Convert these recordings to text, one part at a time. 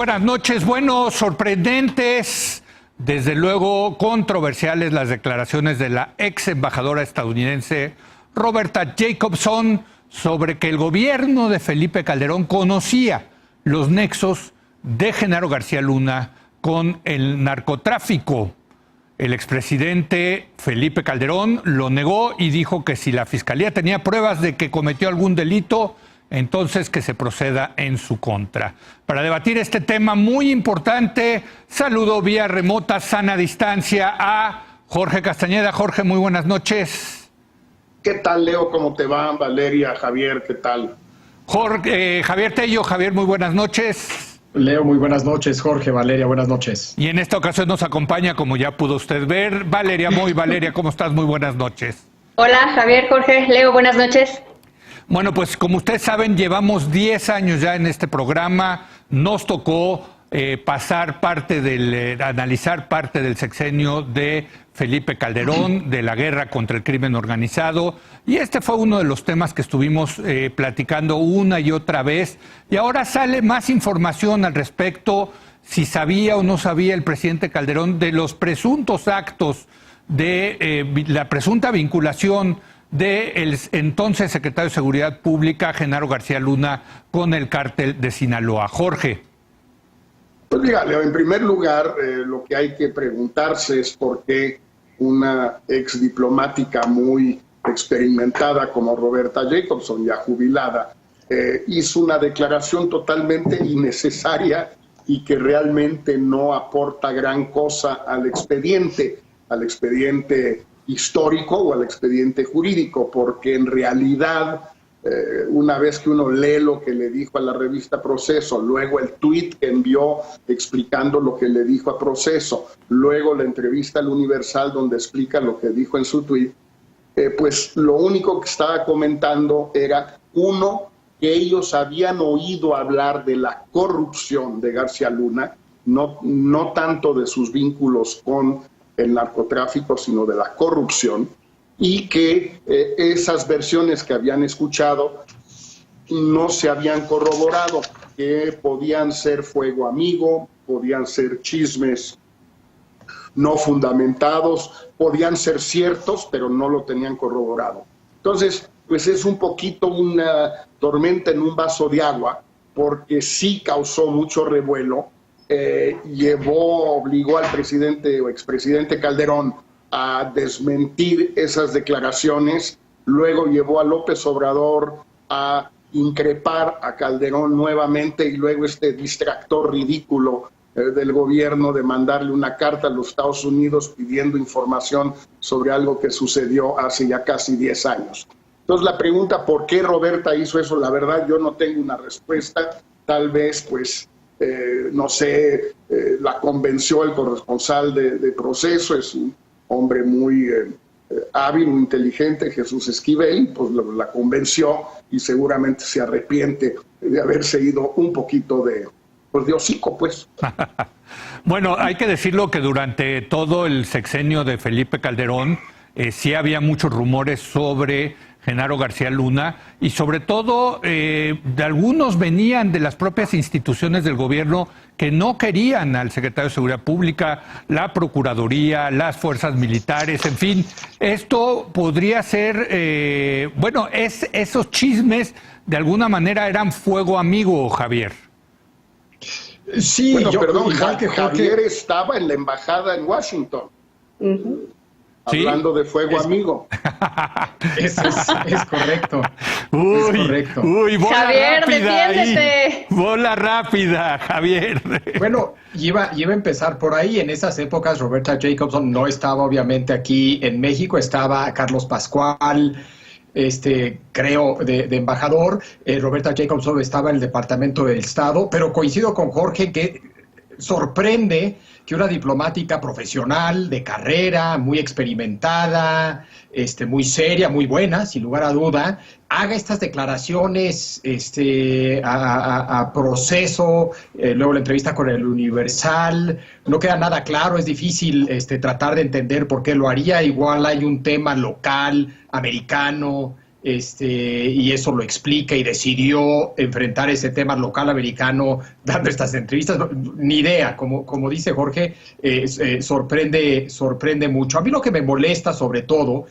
buenas noches. Bueno, sorprendentes, desde luego controversiales las declaraciones de la ex embajadora estadounidense Roberta Jacobson sobre que el gobierno de Felipe Calderón conocía los nexos de Genaro García Luna con el narcotráfico. El expresidente Felipe Calderón lo negó y dijo que si la fiscalía tenía pruebas de que cometió algún delito, entonces que se proceda en su contra. Para debatir este tema muy importante, saludo vía remota, sana distancia, a Jorge Castañeda. Jorge, muy buenas noches. ¿Qué tal, Leo? ¿Cómo te va? Valeria, Javier, ¿qué tal? Jorge, Javier Tello. Javier, muy buenas noches. Leo, muy buenas noches. Jorge, Valeria, buenas noches. Y en esta ocasión nos acompaña, como ya pudo usted ver, Valeria Moy. Valeria, ¿cómo estás? Muy buenas noches. Hola, Javier, Jorge, Leo, buenas noches. Bueno, pues como ustedes saben, llevamos 10 años ya en este programa. Nos tocó analizar parte del sexenio de Felipe Calderón, de la guerra contra el crimen organizado. Y este fue uno de los temas que estuvimos platicando una y otra vez. Y ahora sale más información al respecto, si sabía o no sabía el presidente Calderón de los presuntos actos de la presunta vinculación del entonces secretario de Seguridad Pública, Genaro García Luna, con el cártel de Sinaloa. Jorge. Pues mira, Leo, en primer lugar, lo que hay que preguntarse es por qué una ex diplomática muy experimentada como Roberta Jacobson, ya jubilada, hizo una declaración totalmente innecesaria y que realmente no aporta gran cosa al expediente histórico o al expediente jurídico, porque en realidad, una vez que uno lee lo que le dijo a la revista Proceso, luego el tuit que envió explicando lo que le dijo a Proceso, luego la entrevista al Universal donde explica lo que dijo en su tuit, pues lo único que estaba comentando era, uno, que ellos habían oído hablar de la corrupción de García Luna, no tanto de sus vínculos con el narcotráfico, sino de la corrupción, y que esas versiones que habían escuchado no se habían corroborado, que podían ser fuego amigo, podían ser chismes no fundamentados, podían ser ciertos, pero no lo tenían corroborado. Entonces, pues es un poquito una tormenta en un vaso de agua, porque sí causó mucho revuelo. Obligó al presidente o expresidente Calderón a desmentir esas declaraciones, luego llevó a López Obrador a increpar a Calderón nuevamente y luego este distractor ridículo del gobierno de mandarle una carta a los Estados Unidos pidiendo información sobre algo que sucedió hace ya casi 10 años. Entonces la pregunta, ¿por qué Roberta hizo eso? La verdad yo no tengo una respuesta, tal vez pues no sé, la convenció el corresponsal de Proceso, es un hombre muy hábil, muy inteligente, Jesús Esquivel, pues la convenció y seguramente se arrepiente de haberse ido un poquito de hocico, pues. Bueno, hay que decirlo que durante todo el sexenio de Felipe Calderón sí había muchos rumores sobre Genaro García Luna, y sobre todo de algunos venían de las propias instituciones del gobierno que no querían al secretario de Seguridad Pública, la Procuraduría, las fuerzas militares, en fin. Esto podría ser, esos chismes de alguna manera eran fuego amigo, Javier. Sí, bueno, perdón, que Javier estaba en la embajada en Washington. Hablando de fuego amigo. Eso es correcto. Uy, es correcto. Uy, bola Javier, rápida defiéndete. ahí. Bola rápida, Javier. Bueno, iba a empezar por ahí. En esas épocas Roberta Jacobson no estaba obviamente aquí en México, estaba Carlos Pascual, creo, de embajador. Roberta Jacobson estaba en el Departamento del Estado, pero coincido con Jorge que sorprende que una diplomática profesional, de carrera, muy experimentada, muy seria, muy buena, sin lugar a duda, haga estas declaraciones a Proceso, luego la entrevista con el Universal. No queda nada claro, es difícil tratar de entender por qué lo haría. Igual hay un tema local, americano, y eso lo explica y decidió enfrentar ese tema local americano dando estas entrevistas. Ni idea, como dice Jorge, sorprende mucho. A mí lo que me molesta sobre todo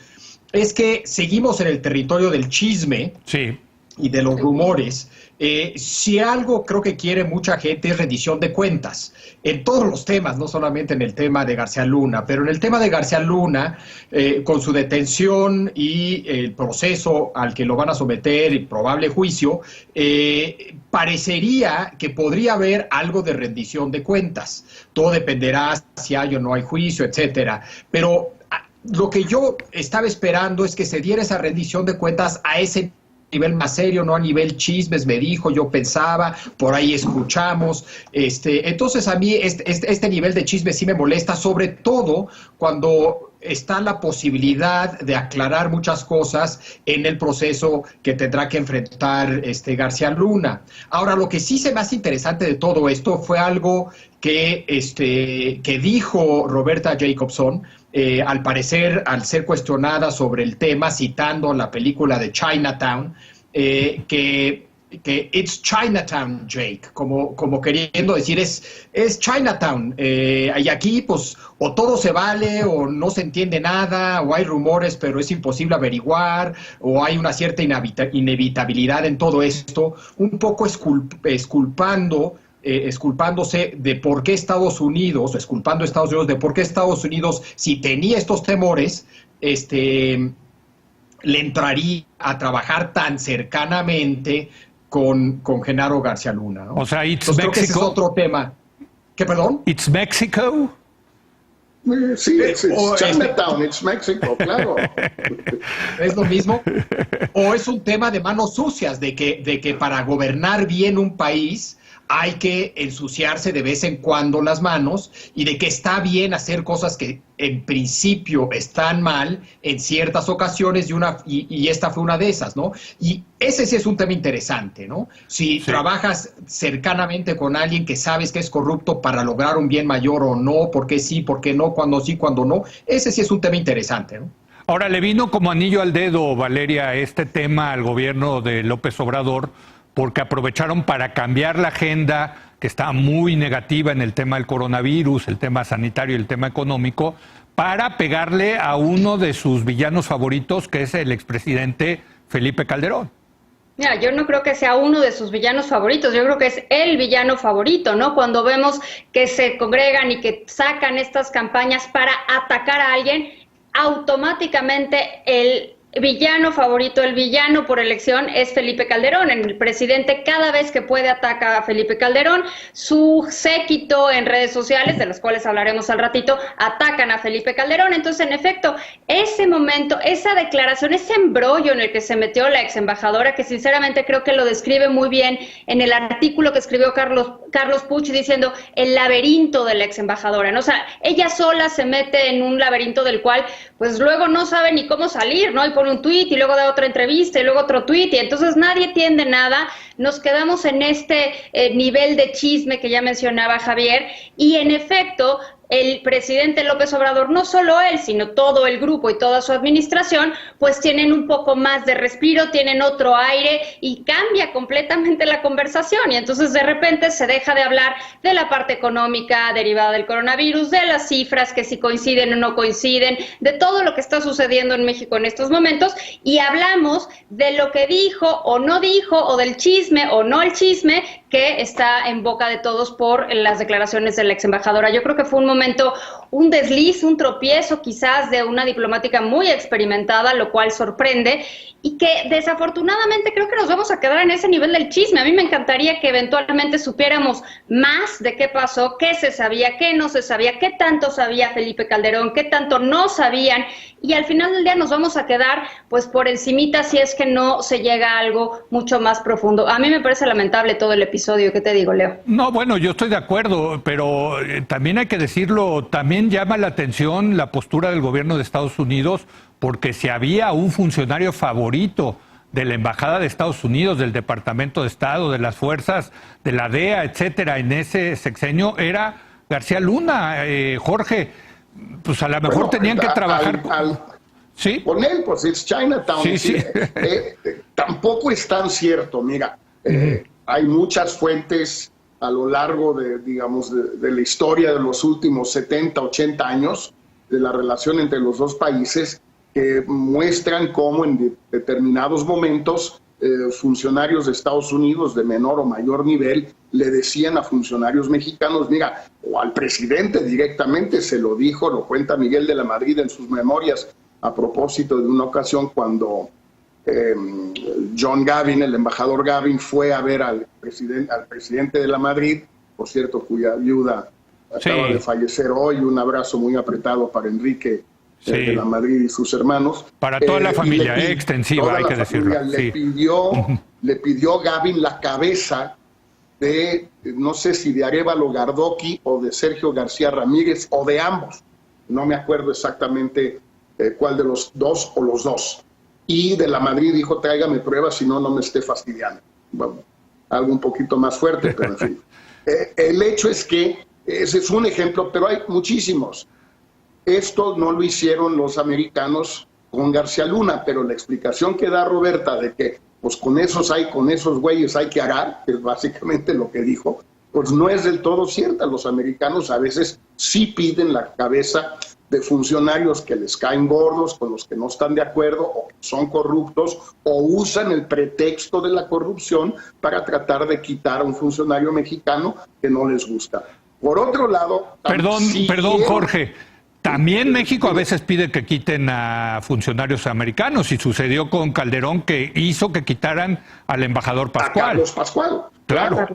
es que seguimos en el territorio del chisme. Sí. Y de los rumores. Si algo creo que quiere mucha gente es rendición de cuentas, en todos los temas, no solamente en el tema de García Luna, pero en el tema de García Luna, con su detención y el proceso al que lo van a someter y probable juicio, parecería que podría haber algo de rendición de cuentas. Todo dependerá si hay o no hay juicio, etcétera. Pero lo que yo estaba esperando es que se diera esa rendición de cuentas a ese nivel más serio, no a nivel chismes, me dijo, yo pensaba, por ahí escuchamos. Entonces a mí este nivel de chisme sí me molesta, sobre todo cuando está la posibilidad de aclarar muchas cosas en el proceso que tendrá que enfrentar García Luna. Ahora, lo que sí se me hace interesante de todo esto fue algo que dijo Roberta Jacobson, al parecer, al ser cuestionada sobre el tema, citando la película de Chinatown, que it's Chinatown, Jake, como queriendo decir, es Chinatown, y aquí pues o todo se vale, o no se entiende nada, o hay rumores pero es imposible averiguar, o hay una cierta inevitabilidad en todo esto, un poco esculpándose de por qué Estados Unidos, esculpando a Estados Unidos de por qué Estados Unidos, si tenía estos temores, le entraría a trabajar tan cercanamente con Genaro García Luna, ¿no? O sea, Entonces, creo que ese es otro tema. ¿Qué, perdón? ¿It's Mexico? Sí, it's Chinatown, it's Mexico, claro. ¿Es lo mismo? ¿O es un tema de manos sucias, de que para gobernar bien un país hay que ensuciarse de vez en cuando las manos, y de que está bien hacer cosas que en principio están mal en ciertas ocasiones, y esta fue una de esas, ¿no? Y ese sí es un tema interesante, ¿no? Si trabajas cercanamente con alguien que sabes que es corrupto para lograr un bien mayor o no, por qué sí, por qué no, cuando sí, cuando no, ese sí es un tema interesante, ¿no? Ahora, le vino como anillo al dedo, Valeria, este tema al gobierno de López Obrador, porque aprovecharon para cambiar la agenda, que está muy negativa en el tema del coronavirus, el tema sanitario y el tema económico, para pegarle a uno de sus villanos favoritos, que es el expresidente Felipe Calderón. Mira, yo no creo que sea uno de sus villanos favoritos, yo creo que es el villano favorito, ¿no? Cuando vemos que se congregan y que sacan estas campañas para atacar a alguien, automáticamente el villano favorito, el villano por elección es Felipe Calderón. El presidente cada vez que puede ataca a Felipe Calderón, su séquito en redes sociales, de los cuales hablaremos al ratito, atacan a Felipe Calderón. Entonces, en efecto, ese momento, esa declaración, ese embrollo en el que se metió la ex embajadora, que sinceramente creo que lo describe muy bien en el artículo que escribió Carlos Puch, diciendo el laberinto de la ex embajadora, ¿no? O sea, ella sola se mete en un laberinto del cual pues luego no sabe ni cómo salir, ¿no? Y pone un tuit y luego da otra entrevista y luego otro tuit, y entonces nadie entiende nada. Nos quedamos en este nivel de chisme que ya mencionaba Javier, y en efecto el presidente López Obrador, no solo él, sino todo el grupo y toda su administración, pues tienen un poco más de respiro, tienen otro aire, y cambia completamente la conversación, y entonces de repente se deja de hablar de la parte económica derivada del coronavirus, de las cifras que si coinciden o no coinciden, de todo lo que está sucediendo en México en estos momentos, y hablamos de lo que dijo o no dijo, o del chisme o no el chisme que está en boca de todos por las declaraciones de la ex embajadora. Yo creo que fue un momento, un desliz, un tropiezo quizás de una diplomática muy experimentada, lo cual sorprende, y que desafortunadamente creo que nos vamos a quedar en ese nivel del chisme. A mí me encantaría que eventualmente supiéramos más de qué pasó, qué se sabía, qué no se sabía, qué tanto sabía Felipe Calderón, qué tanto no sabían, y al final del día nos vamos a quedar pues por encimita si es que no se llega a algo mucho más profundo. A mí me parece lamentable todo el episodio, ¿qué te digo, Leo? No, bueno, yo estoy de acuerdo, pero también hay que decirlo, también llama la atención la postura del gobierno de Estados Unidos, porque si había un funcionario favorito de la Embajada de Estados Unidos, del Departamento de Estado, de las fuerzas, de la DEA, etcétera, en ese sexenio, era García Luna. Jorge, pues a lo mejor tenían que trabajar... Sí. Con él, pues es Chinatown. Sí, sí. Tampoco es tan cierto. Mira, hay muchas fuentes a lo largo de, digamos, de la historia de los últimos 70, 80 años de la relación entre los dos países que muestran cómo en determinados momentos funcionarios de Estados Unidos de menor o mayor nivel le decían a funcionarios mexicanos, mira, o al presidente directamente se lo dijo, lo cuenta Miguel de la Madrid en sus memorias a propósito de una ocasión cuando John Gavin, el embajador Gavin, fue a ver al presidente de la Madrid, por cierto, cuya viuda acaba de fallecer hoy. Un abrazo muy apretado para Enrique de la Madrid y sus hermanos. Para toda la familia, extensiva, hay que decirlo. Le pidió Gavin la cabeza de, no sé si de Arévalo Gardoqui o de Sergio García Ramírez o de ambos. No me acuerdo exactamente cuál de los dos o los dos. Y de la Madrid dijo, tráigame pruebas, si no, no me esté fastidiando. Bueno, algo un poquito más fuerte, pero en fin. El hecho es que ese es un ejemplo, pero hay muchísimos. Esto no lo hicieron los americanos con García Luna, pero la explicación que da Roberta de que pues con esos güeyes hay que arar, que es básicamente lo que dijo, pues no es del todo cierta. Los americanos a veces sí piden la cabeza de funcionarios que les caen gordos, con los que no están de acuerdo, o que son corruptos, o usan el pretexto de la corrupción para tratar de quitar a un funcionario mexicano que no les gusta. Por otro lado... Perdón, Jorge. También México a veces pide que quiten a funcionarios americanos, y sucedió con Calderón, que hizo que quitaran al embajador Pascual. A Carlos Pascual. Claro.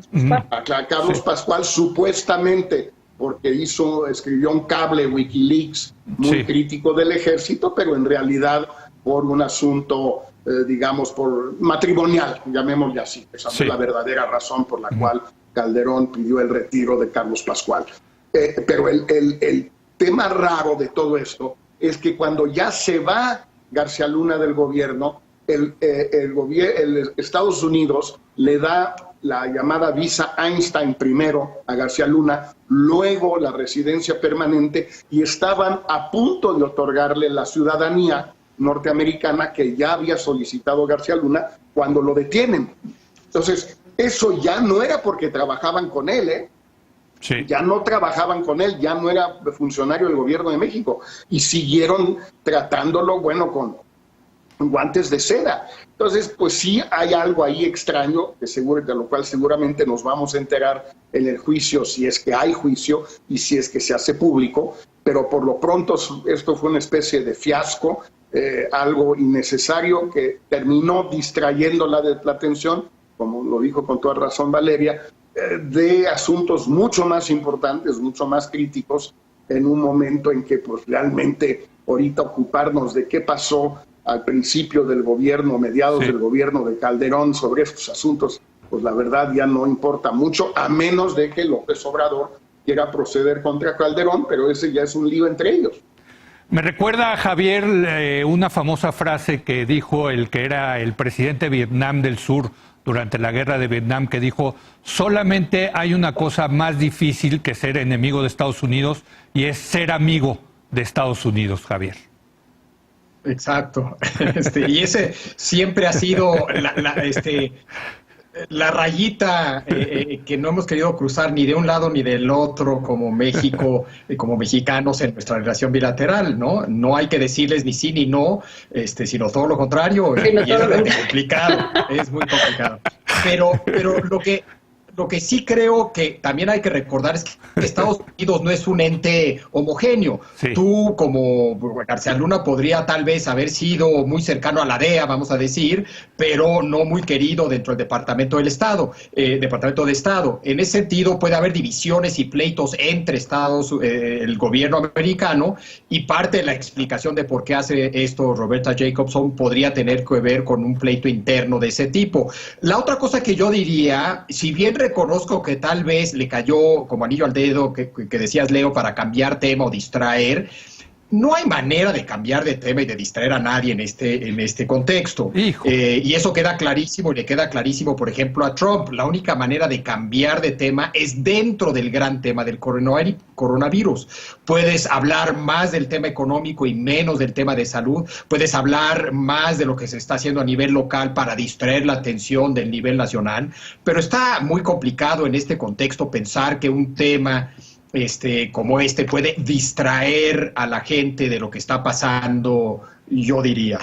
A Carlos Pascual, supuestamente, porque escribió un cable Wikileaks muy crítico del ejército, pero en realidad por un asunto, digamos, por matrimonial, llamémosle así. Esa es la verdadera razón por la cual Calderón pidió el retiro de Carlos Pascual. Pero el tema raro de todo esto es que cuando ya se va García Luna del gobierno, Estados Unidos le da la llamada visa Einstein primero a García Luna, luego la residencia permanente, y estaban a punto de otorgarle la ciudadanía norteamericana que ya había solicitado García Luna cuando lo detienen. Entonces, eso ya no era porque trabajaban con él, ya no trabajaban con él, ya no era funcionario del gobierno de México, y siguieron tratándolo, bueno, con guantes de seda. Entonces, pues sí hay algo ahí extraño, de lo cual seguramente nos vamos a enterar en el juicio, si es que hay juicio y si es que se hace público, pero por lo pronto esto fue una especie de fiasco, algo innecesario que terminó distrayendo la atención, como lo dijo con toda razón Valeria, de asuntos mucho más importantes, mucho más críticos, en un momento en que pues realmente ahorita ocuparnos de qué pasó al principio del gobierno, mediados del gobierno de Calderón sobre estos asuntos, pues la verdad ya no importa mucho, a menos de que López Obrador quiera proceder contra Calderón, pero ese ya es un lío entre ellos. Me recuerda a Javier una famosa frase que dijo el que era el presidente de Vietnam del Sur durante la guerra de Vietnam, que dijo: solamente hay una cosa más difícil que ser enemigo de Estados Unidos, y es ser amigo de Estados Unidos, Javier. Exacto. Y ese siempre ha sido la rayita que no hemos querido cruzar ni de un lado ni del otro como México, como mexicanos en nuestra relación bilateral, ¿no? No hay que decirles ni sí ni no, sino todo lo contrario, y es complicado, es muy complicado. Pero lo que sí creo que también hay que recordar es que Estados Unidos no es un ente homogéneo. Tú, como García Luna, podría tal vez haber sido muy cercano a la DEA, vamos a decir, pero no muy querido dentro del Departamento de Estado. En ese sentido, puede haber divisiones y pleitos entre el gobierno americano, y parte de la explicación de por qué hace esto Roberta Jacobson podría tener que ver con un pleito interno de ese tipo. La otra cosa que yo diría, si bien reconozco que tal vez le cayó como anillo al dedo que decías, Leo, para cambiar tema o distraer, no hay manera de cambiar de tema y de distraer a nadie en este contexto. Y eso queda clarísimo, y le queda clarísimo, por ejemplo, a Trump. La única manera de cambiar de tema es dentro del gran tema del coronavirus. Puedes hablar más del tema económico y menos del tema de salud. Puedes hablar más de lo que se está haciendo a nivel local para distraer la atención del nivel nacional. Pero está muy complicado en este contexto pensar que un tema como puede distraer a la gente de lo que está pasando, yo diría.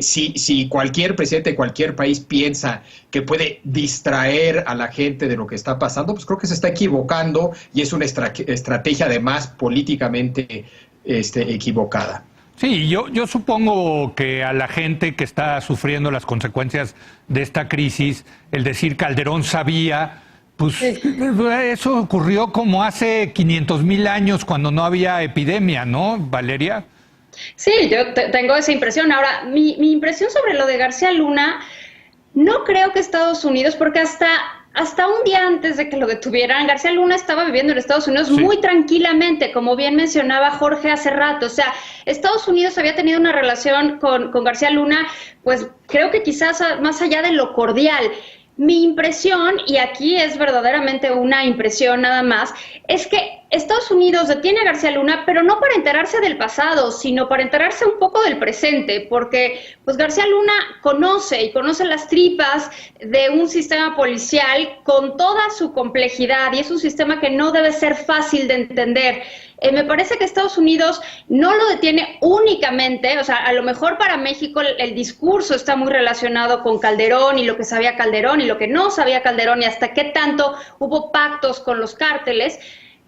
Si cualquier presidente de cualquier país piensa que puede distraer a la gente de lo que está pasando, pues creo que se está equivocando y es una estrategia además políticamente equivocada. Sí, yo supongo que a la gente que está sufriendo las consecuencias de esta crisis, el decir Calderón sabía, pues eso ocurrió como hace 500,000 años cuando no había epidemia, ¿no, Valeria? Sí, yo tengo esa impresión. Ahora, mi impresión sobre lo de García Luna, no creo que Estados Unidos, porque hasta un día antes de que lo detuvieran, García Luna estaba viviendo en Estados Unidos muy tranquilamente, como bien mencionaba Jorge hace rato. O sea, Estados Unidos había tenido una relación con García Luna, pues creo que quizás más allá de lo cordial. Mi impresión, y aquí es verdaderamente una impresión nada más, es que Estados Unidos detiene a García Luna, pero no para enterarse del pasado, sino para enterarse un poco del presente, porque pues García Luna conoce las tripas de un sistema policial con toda su complejidad, y es un sistema que no debe ser fácil de entender. Me parece que Estados Unidos no lo detiene únicamente, o sea, a lo mejor para México el discurso está muy relacionado con Calderón y lo que sabía Calderón y lo que no sabía Calderón y hasta qué tanto hubo pactos con los cárteles.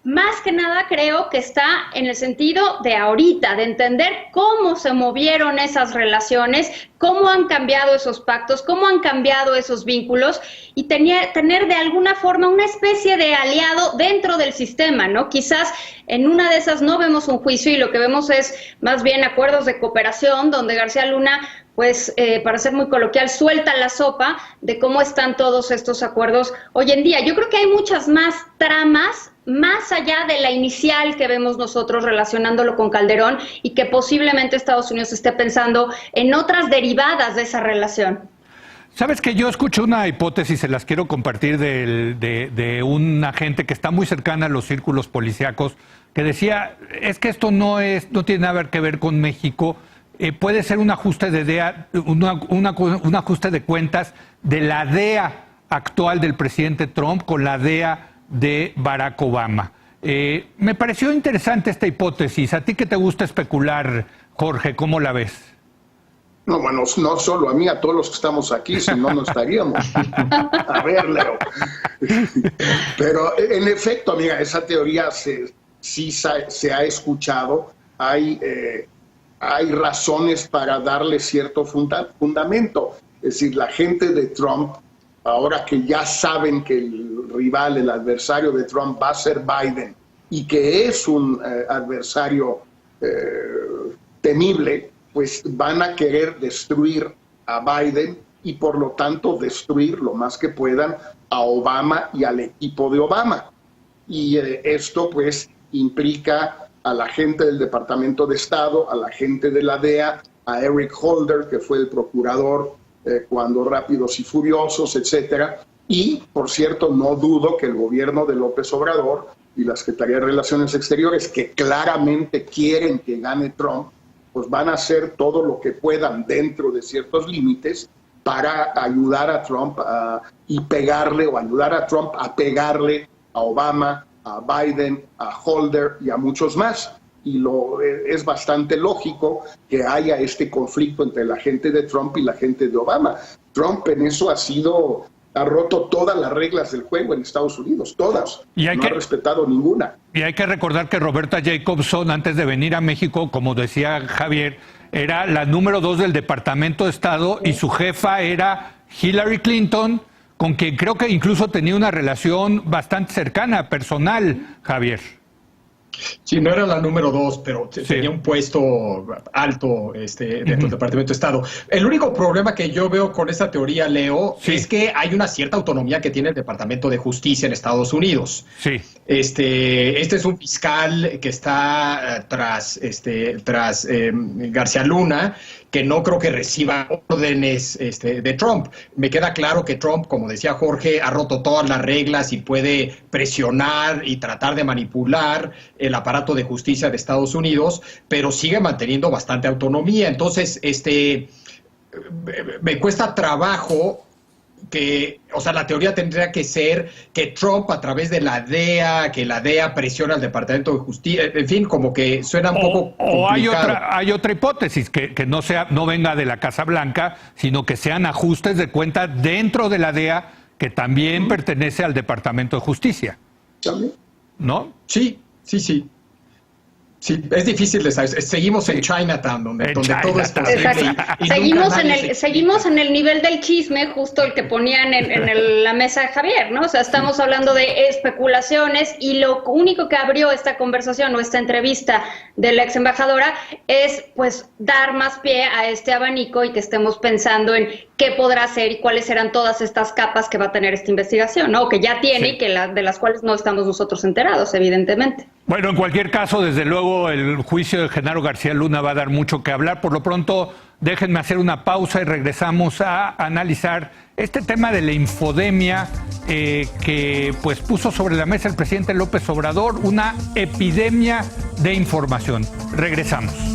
Más que nada creo que está en el sentido de ahorita, de entender cómo se movieron esas relaciones, cómo han cambiado esos pactos, cómo han cambiado esos vínculos y tener de alguna forma una especie de aliado dentro del sistema, ¿no? Quizás en una de esas no vemos un juicio y lo que vemos es más bien acuerdos de cooperación donde García Luna, pues para ser muy coloquial, suelta la sopa de cómo están todos estos acuerdos hoy en día. Yo creo que hay muchas más tramas más allá de la inicial que vemos nosotros relacionándolo con Calderón y que posiblemente Estados Unidos esté pensando en otras derivadas de esa relación. Sabes que yo escuché una hipótesis, se las quiero compartir, de una gente que está muy cercana a los círculos policíacos, que decía, es que esto no tiene nada que ver con México, puede ser un ajuste de DEA, un ajuste de cuentas de la DEA actual del presidente Trump con la DEA de Barack Obama. Me pareció interesante esta hipótesis. ¿A ti que te gusta especular, Jorge? ¿Cómo la ves? No, bueno, no solo a mí, a todos los que estamos aquí, si no, no estaríamos. A ver, Leo. Pero en efecto, amiga, esa teoría sí se ha escuchado. Hay razones para darle cierto fundamento. Es decir, la gente de Trump, ahora que ya saben que el rival, el adversario de Trump va a ser Biden y que es un adversario temible, pues van a querer destruir a Biden y por lo tanto destruir lo más que puedan a Obama y al equipo de Obama. Y esto pues implica a la gente del Departamento de Estado, a la gente de la DEA, a Eric Holder, que fue el procurador cuando Rápidos y Furiosos, etcétera. Y, por cierto, no dudo que el gobierno de López Obrador y la Secretaría de Relaciones Exteriores, que claramente quieren que gane Trump, pues van a hacer todo lo que puedan dentro de ciertos límites para ayudar a Trump y pegarle, o ayudar a Trump a pegarle a Obama, a Biden, a Holder y a muchos más. Y es bastante lógico que haya este conflicto entre la gente de Trump y la gente de Obama. Trump en eso ha roto todas las reglas del juego en Estados Unidos, todas. No ha respetado ninguna. Y hay que recordar que Roberta Jacobson, antes de venir a México, como decía Javier, era la número 2 del Departamento de Estado y su jefa era Hillary Clinton, con quien creo que incluso tenía una relación bastante cercana, personal, Javier. Sí, no era la número 2, pero tenía un puesto alto dentro del Departamento de Estado. El único problema que yo veo con esta teoría, Leo, es que hay una cierta autonomía que tiene el Departamento de Justicia en Estados Unidos. Sí. Este es un fiscal que está tras García Luna, que no creo que reciba órdenes de Trump. Me queda claro que Trump, como decía Jorge, ha roto todas las reglas y puede presionar y tratar de manipular el aparato de justicia de Estados Unidos, pero sigue manteniendo bastante autonomía. Entonces, me cuesta trabajo que, o sea, la teoría tendría que ser que Trump, a través de la DEA, que la DEA presiona al Departamento de Justicia, en fin, como que suena un poco complicado. O hay otra hipótesis, que no venga de la Casa Blanca, sino que sean ajustes de cuenta dentro de la DEA, que también pertenece al Departamento de Justicia. ¿No? Sí. Sí, es difícil de saber. Seguimos en Chinatown, donde todo es posible. Seguimos en el nivel del chisme, justo el que ponían en la mesa de Javier, ¿no? O sea, estamos hablando de especulaciones y lo único que abrió esta conversación o esta entrevista de la ex embajadora es, pues, dar más pie a este abanico y que estemos pensando en qué podrá ser y cuáles serán todas estas capas que va a tener esta investigación, ¿no? Que ya tiene y que de las cuales no estamos nosotros enterados, evidentemente. Bueno, en cualquier caso, desde luego, el juicio de Genaro García Luna va a dar mucho que hablar. Por lo pronto, déjenme hacer una pausa y regresamos a analizar este tema de la infodemia que pues puso sobre la mesa el presidente López Obrador, una epidemia de información. Regresamos.